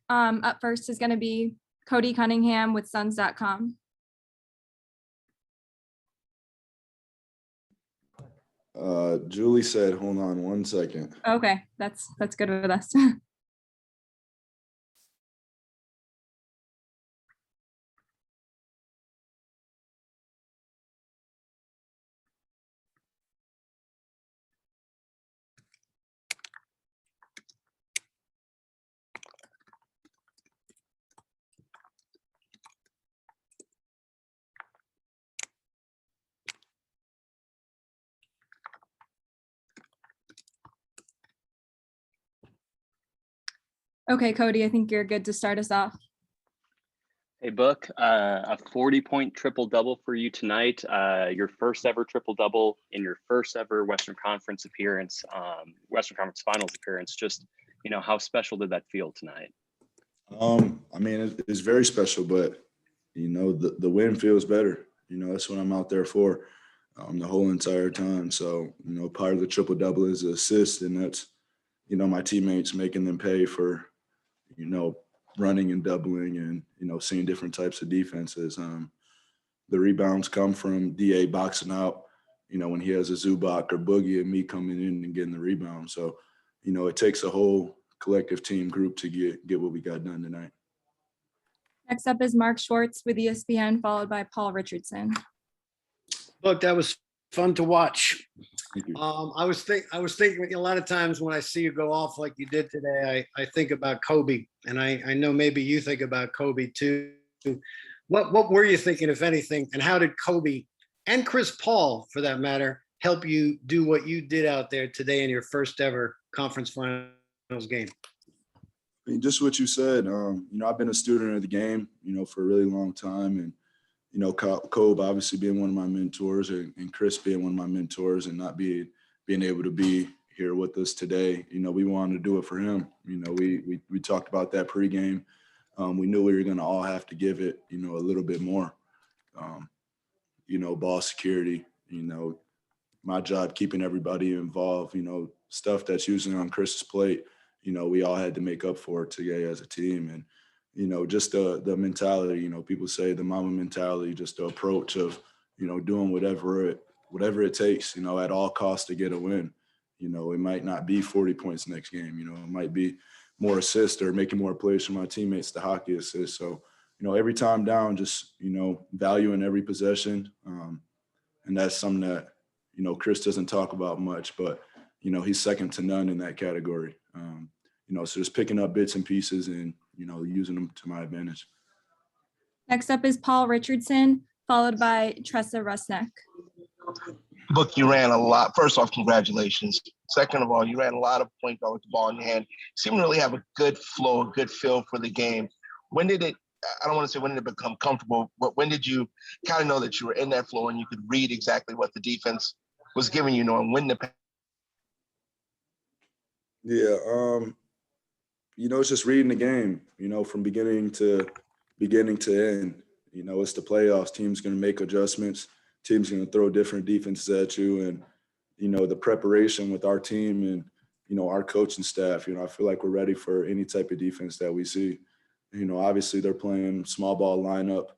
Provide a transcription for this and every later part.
Up first is going to be Cody Cunningham with Suns.com. Julie said, hold on 1 second. Okay, that's good with us. Okay, Cody, I think you're good to start us off. Hey, Book, a 40-point triple-double for you tonight. Your first ever triple-double in your first ever Western Conference appearance, Western Conference Finals appearance. Just, how special did that feel tonight? I mean, it's very special, but, the win feels better. That's what I'm out there for the whole entire time. So, part of the triple-double is the assist, and that's, my teammates making them pay for, running and doubling and, seeing different types of defenses. The rebounds come from DA boxing out, when he has a Zubac or Boogie and me coming in and getting the rebound. So, it takes a whole collective team group to get what we got done tonight. Next up is Mark Schwartz with ESPN, followed by Paul Richardson. Look, that was fun to watch. Thank you. I was thinking a lot of times when I see you go off like you did today, I think about Kobe, and I know maybe you think about Kobe too. What were you thinking, if anything, and how did Kobe and Chris Paul, for that matter, help you do what you did out there today in your first ever conference finals game? I mean, just what you said. I've been a student of the game, for a really long time, and Kobe obviously being one of my mentors and Chris being one of my mentors and not being able to be here with us today. We wanted to do it for him. We talked about that pregame. We knew we were going to all have to give it, a little bit more. Ball security, my job keeping everybody involved, stuff that's usually on Chris's plate, we all had to make up for it today as a team. And just the mentality, people say the Mamba mentality, just the approach of, doing whatever it takes, at all costs to get a win. It might not be 40 points next game, it might be more assists or making more plays for my teammates, the hockey assists. So, every time down, just, valuing every possession. And that's something that, Chris doesn't talk about much, but, he's second to none in that category. So just picking up bits and pieces and, using them to my advantage. Next up is Paul Richardson, followed by Tressa Rusnak. Book, you ran a lot. First off, congratulations. Second of all, you ran a lot of point guard with the ball in your hand. You seem to really have a good flow, a good feel for the game. When did it, I don't want to say when did it become comfortable, but when did you kind of know that you were in that flow and you could read exactly what the defense was giving you, knowing when to? Yeah, it's just reading the game, from beginning to end. It's the playoffs. Team's going to make adjustments. Team's going to throw different defenses at you. And, the preparation with our team and, our coaching staff, I feel like we're ready for any type of defense that we see. Obviously they're playing small ball lineup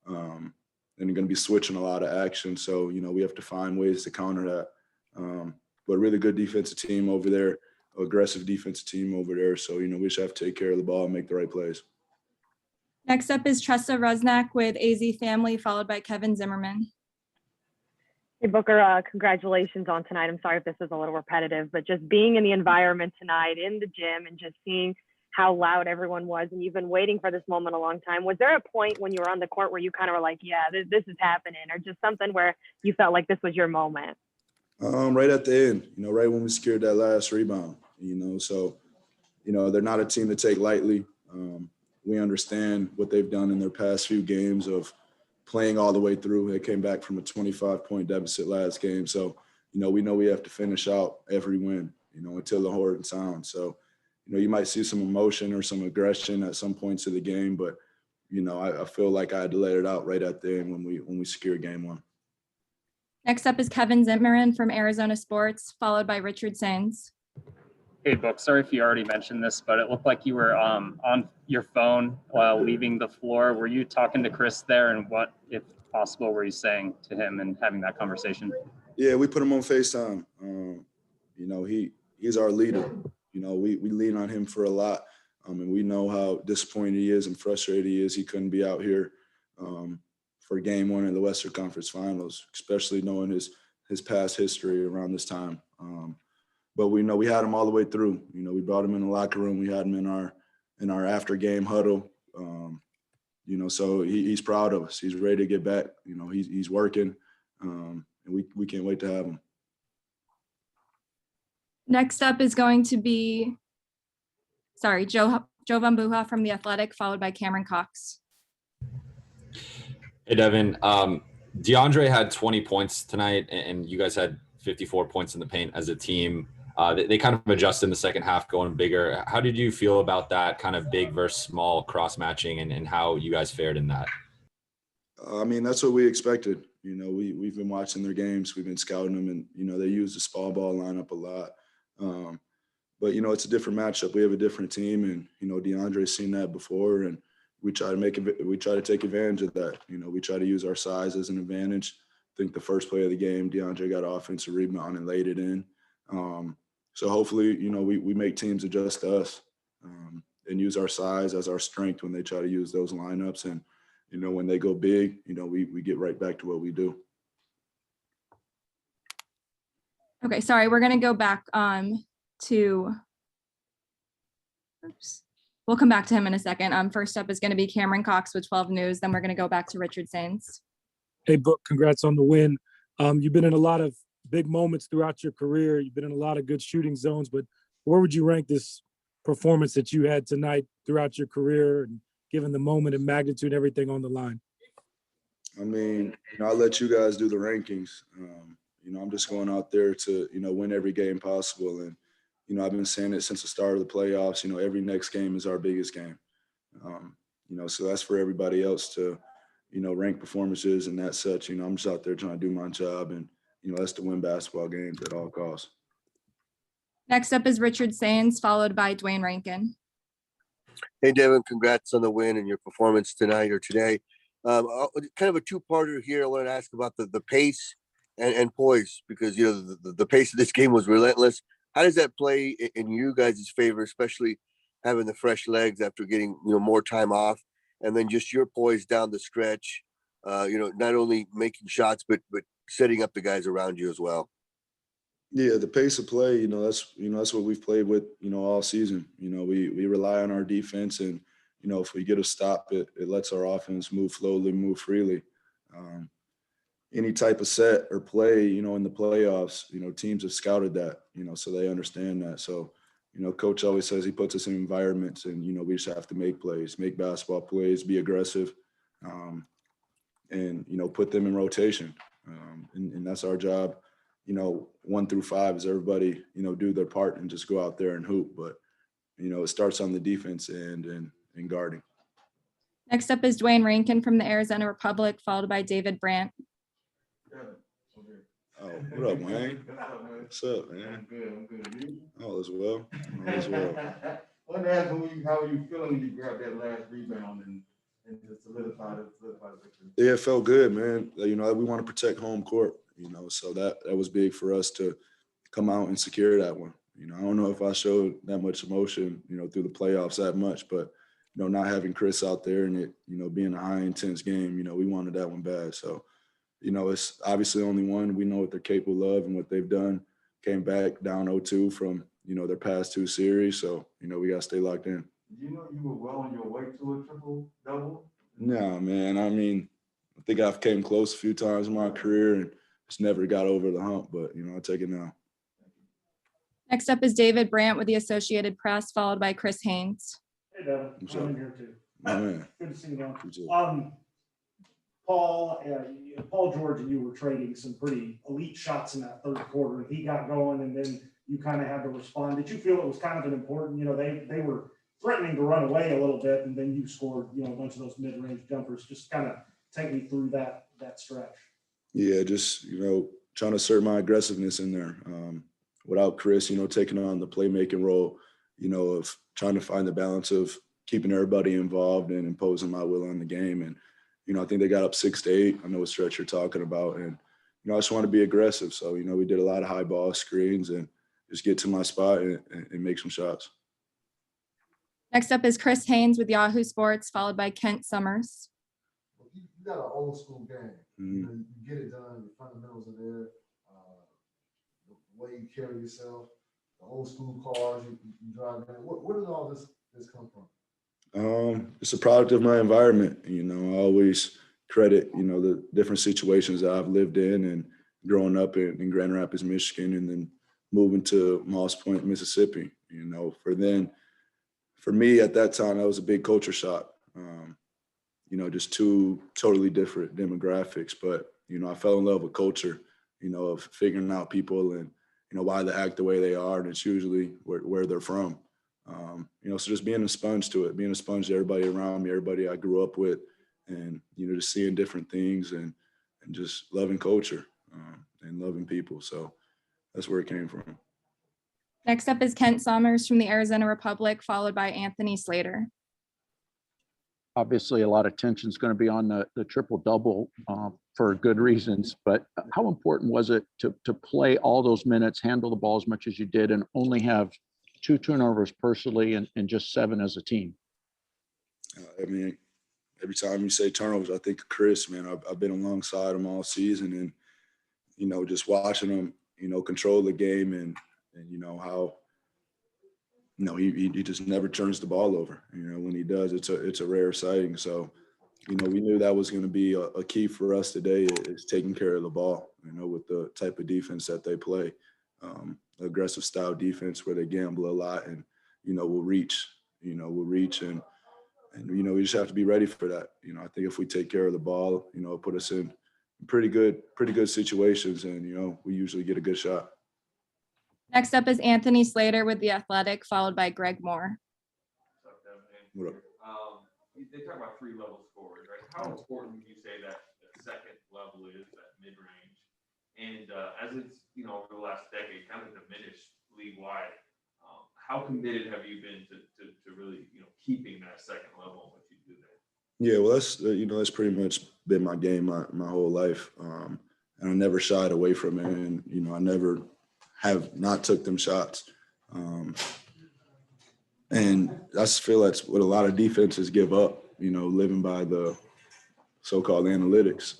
and they're going to be switching a lot of action. So, we have to find ways to counter that. But really good defensive team over there. Aggressive defensive team over there. So, we just have to take care of the ball and make the right plays. Next up is Tressa Rusnak with AZ Family, followed by Kevin Zimmerman. Hey, Booker, congratulations on tonight. I'm sorry if this is a little repetitive, but just being in the environment tonight in the gym and just seeing how loud everyone was, and you've been waiting for this moment a long time. Was there a point when you were on the court where you kind of were like, yeah, this is happening, or just something where you felt like this was your moment? Right at the end, right when we secured that last rebound, so, they're not a team to take lightly. We understand what they've done in their past few games of playing all the way through. They came back from a 25-point deficit last game. So, we know we have to finish out every win, until the horn sounds. So, you might see some emotion or some aggression at some points of the game, but, I feel like I had to let it out right at the end when we secured game one. Next up is Kevin Zimmerman from Arizona Sports, followed by Richard Sains. Hey, Book, sorry if you already mentioned this, but it looked like you were on your phone while leaving the floor. Were you talking to Chris there, and what, if possible, were you saying to him and having that conversation? Yeah, we put him on FaceTime. You know, he's our leader. You know, we lean on him for a lot. And we know how disappointed he is and frustrated he is. He couldn't be out here for game one of the Western Conference Finals, especially knowing his past history around this time. But we know we had him all the way through. You know, we brought him in the locker room. We had him in our after game huddle. You know, so he's proud of us. He's ready to get back. You know, he's working, and we can't wait to have him. Next up is going to be, Joe Van Buha from The Athletic, followed by Cameron Cox. Hey, Devin. DeAndre had 20 points tonight, and you guys had 54 points in the paint as a team. They kind of adjusted in the second half, going bigger. How did you feel about that kind of big versus small cross matching, and how you guys fared in that? I mean, that's what we expected. You know, we've been watching their games. We've been scouting them, and, you know, they use the small ball lineup a lot. But, you know, it's a different matchup. We have a different team, and, you know, DeAndre's seen that before, and we try to take advantage of that. You know, we try to use our size as an advantage. I think the first play of the game, DeAndre got an offensive rebound and laid it in. So hopefully, you know, we make teams adjust to us and use our size as our strength when they try to use those lineups. And, you know, when they go big, you know, we get right back to what we do. Okay, sorry, we're gonna go back to, we'll come back to him in a second. First up is gonna be Cameron Cox with 12 News, then we're gonna go back to Richard Sainz. Hey, Book, congrats on the win. You've been in a lot of big moments throughout your career. You've been in a lot of good shooting zones, but where would you rank this performance that you had tonight throughout your career, and given the moment and magnitude, everything on the line? I mean, you know, I'll let you guys do the rankings. You know, I'm just going out there to, you know, win every game possible. And, you know, I've been saying it since the start of the playoffs. You know, every next game is our biggest game. You know, so that's for everybody else to, you know, rank performances and that such. You know, I'm just out there trying to do my job, and, you know, that's to win basketball games at all costs. Next up is Richard Sainz, followed by Dwayne Rankin. Hey, Devin, congrats on the win and your performance tonight or today. Kind of a two-parter here. I wanted to ask about the pace and poise, because, you know, the pace of this game was relentless. How does that play in you guys' favor, especially having the fresh legs after getting, you know, more time off, and then just your poise down the stretch, you know, not only making shots, but setting up the guys around you as well? Yeah, the pace of play, you know, that's what we've played with, you know, all season. You know, we rely on our defense, and, you know, if we get a stop, it lets our offense move slowly, move freely. Any type of set or play, you know, in the playoffs, you know, teams have scouted that, you know, so they understand that. So, you know, coach always says he puts us in environments, and, you know, we just have to make plays, make basketball plays, be aggressive, and, you know, put them in rotation. And that's our job. You know, 1 through 5 is everybody, you know, do their part and just go out there and hoop. But, you know, it starts on the defense end and guarding. Next up is Dwayne Rankin from the Arizona Republic, followed by David Brandt. Oh, what up, Wayne? What's up, man? I'm good. All is well. All is well. I wanted to ask how are you feeling when you grabbed that last rebound and to solidify the victory? Yeah, it felt good, man. You know, we want to protect home court, you know, so that was big for us to come out and secure that one. You know, I don't know if I showed that much emotion, you know, through the playoffs that much, but, you know, not having Chris out there and it, you know, being a high intense game, you know, we wanted that one bad. So, you know, it's obviously only one. We know what they're capable of and what they've done. Came back down 0-2 from, you know, their past 2 series. So, you know, we got to stay locked in. Did you know you were well on your way to a triple-double? No, man. I mean, I think I've came close a few times in my career and just never got over the hump, but, you know, I'll take it now. Next up is David Brandt with the Associated Press, followed by Chris Haynes. Hey, Devin. What's I'm up? in here too. Oh, man. Good to see you, man. You too. Paul George and you were trading some pretty elite shots in that third quarter, and he got going, and then you kind of had to respond. Did you feel it was kind of an important, you know, they were threatening to run away a little bit, and then you scored, you know, a bunch of those mid-range jumpers? Just kind of take me through that stretch. Yeah, just, you know, trying to assert my aggressiveness in there. without Chris, taking on the playmaking role, of trying to find the balance of keeping everybody involved and imposing my will on the game. And, I think they got up 6-8. I know what stretch you're talking about. And, I just want to be aggressive. So, we did a lot of high ball screens and just get to my spot and make some shots. Next up is Chris Haynes with Yahoo Sports, followed by Kent Summers. You got an old school game. Mm-hmm. You get it done. The fundamentals are there. The way you carry yourself, the old school cars you drive in. Where did all this come from? It's a product of my environment. I always credit, the different situations that I've lived in and growing up in Grand Rapids, Michigan, and then moving to Moss Point, Mississippi. For me at that time, that was a big culture shock. Just two totally different demographics. But, I fell in love with culture, of figuring out people and, why they act the way they are. And it's usually where they're from. So just being a sponge to it, being a sponge to everybody around me, everybody I grew up with, and, just seeing different things and just loving culture and loving people. So that's where it came from. Next up is Kent Summers from the Arizona Republic, followed by Anthony Slater. Obviously, a lot of tension is going to be on the triple-double for good reasons, but how important was it to play all those minutes, handle the ball as much as you did, and only have 2 turnovers personally and just 7 as a team? Every time you say turnovers, I think of Chris, man. I've been alongside him all season and, just watching him, control the game and how, he just never turns the ball over. When he does, it's a rare sighting. So, we knew that was going to be a key for us today is taking care of the ball, with the type of defense that they play. Aggressive style defense where they gamble a lot and, we'll reach and we just have to be ready for that. I think if we take care of the ball, it'll put us in pretty good situations and, we usually get a good shot. Next up is Anthony Slater with The Athletic, followed by Greg Moore. What's up, Devin? What up? They talk about 3-level scorers, right? How important would you say that second level is, that mid-range? And as it's, over the last decade, kind of diminished league-wide, how committed have you been to really, keeping that second level and what you do there? Yeah, well, that's pretty much been my game my whole life. And I never shied away from it. And, I never have not took them shots. And I just feel that's what a lot of defenses give up, living by the so-called analytics.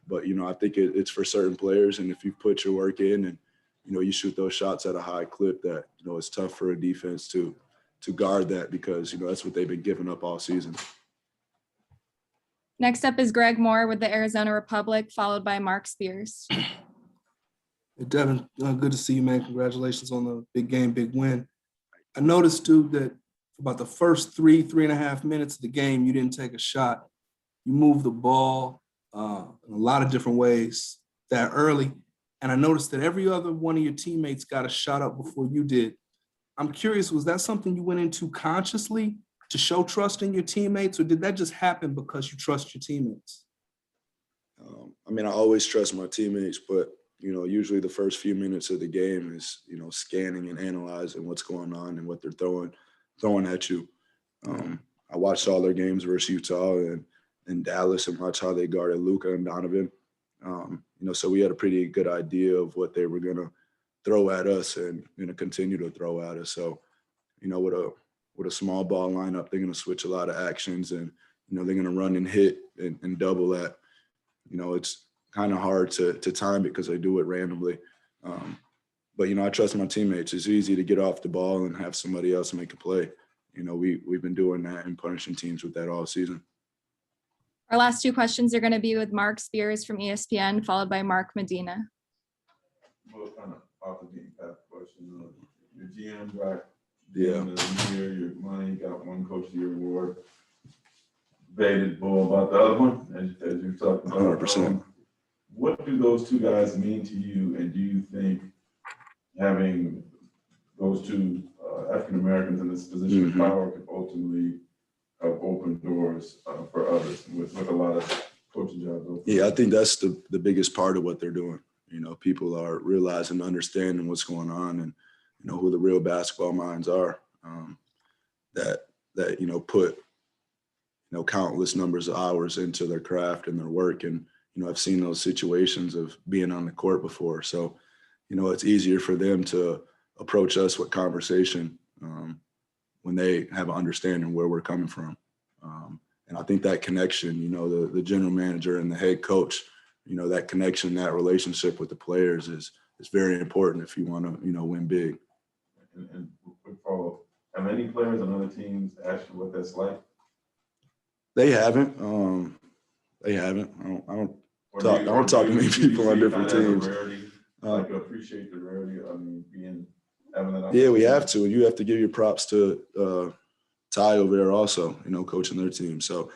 But, I think it's for certain players. And if you put your work in and, you shoot those shots at a high clip that, it's tough for a defense to guard that because, that's what they've been giving up all season. Next up is Greg Moore with the Arizona Republic, followed by Mark Spears. Hey, Devin, good to see you, man. Congratulations on the big game, big win. I noticed, too, that about the first 3.5 minutes of the game, you didn't take a shot. You moved the ball in a lot of different ways that early. And I noticed that every other one of your teammates got a shot up before you did. I'm curious, was that something you went into consciously to show trust in your teammates, or did that just happen because you trust your teammates? I always trust my teammates, but, usually the first few minutes of the game is, scanning and analyzing what's going on and what they're throwing at you. I watched all their games versus Utah and Dallas and watched how they guarded Luka and Donovan. So we had a pretty good idea of what they were going to throw at us and continue to throw at us. So, with a small ball lineup, they're going to switch a lot of actions and, they're going to run and hit and double that. It's kind of hard to time it because they do it randomly. But, I trust my teammates. It's easy to get off the ball and have somebody else make a play. We've been doing that and punishing teams with that all season. Our last 2 questions are going to be with Mark Spears from ESPN, followed by Mark Medina. Well, kind of off the beaten path question. Your GM got Yeah. Year, your money, got one Coach of the Year award. Debated bull about the other one, as you talked about. 100%. What do those 2 guys mean to you, and do you think having those 2 African Americans in this position of power can ultimately help open doors for others with a lot of coaching jobs open? Yeah, I think that's the biggest part of what they're doing. You know, people are realizing, understanding what's going on, and you know who the real basketball minds are. That you know put countless numbers of hours into their craft and their work, and you know I've seen those situations of being on the court before, so you know it's easier for them to approach us with conversation when they have an understanding where we're coming from. And I think that connection, you know, the general manager and the head coach, you know, that connection, that relationship with the players is very important if you want to, you know, win big. And quick follow-up, have any players on other teams asked you what that's like? They haven't. They haven't. I don't talk to many do you people see on it different kind of as teams. a rarity? Like appreciate the rarity. I mean, having that. Yeah, we opportunity? have to. You have to give your props to Ty over there also, you know, coaching their team. So,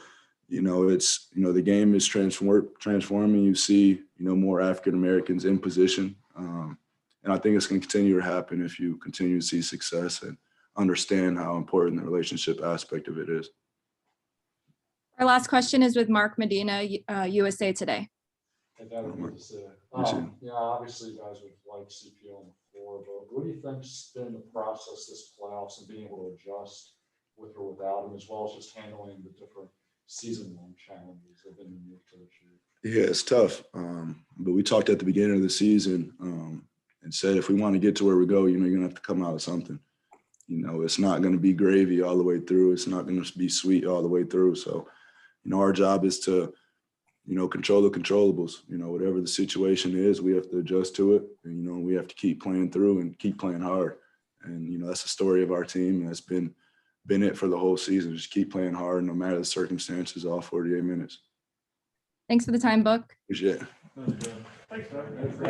you know, it's, you know, the game is transforming. You see, you know, more African Americans in position. And I think it's going to continue to happen if you continue to see success and understand how important the relationship aspect of it is. Our last question is with Mark Medina, USA Today. Hey, Devin, good to see you. Yeah, obviously you guys would like CPO on the floor, but what do you think's been the process this playoffs and being able to adjust with or without him, as well as just handling the different season-long challenges that have been unique to this year? Yeah, it's tough. But we talked at the beginning of the season and said if we want to get to where we go, you know, you're going to have to come out of something. You know, it's not going to be gravy all the way through. It's not going to be sweet all the way through. So, you know, our job is to, you know, control the controllables. You know, whatever the situation is, we have to adjust to it. And, you know, we have to keep playing through and keep playing hard. And, you know, that's the story of our team. And that's been it for the whole season. Just keep playing hard no matter the circumstances, all 48 minutes. Thanks for the time, Book. Appreciate it. Thanks, Doug.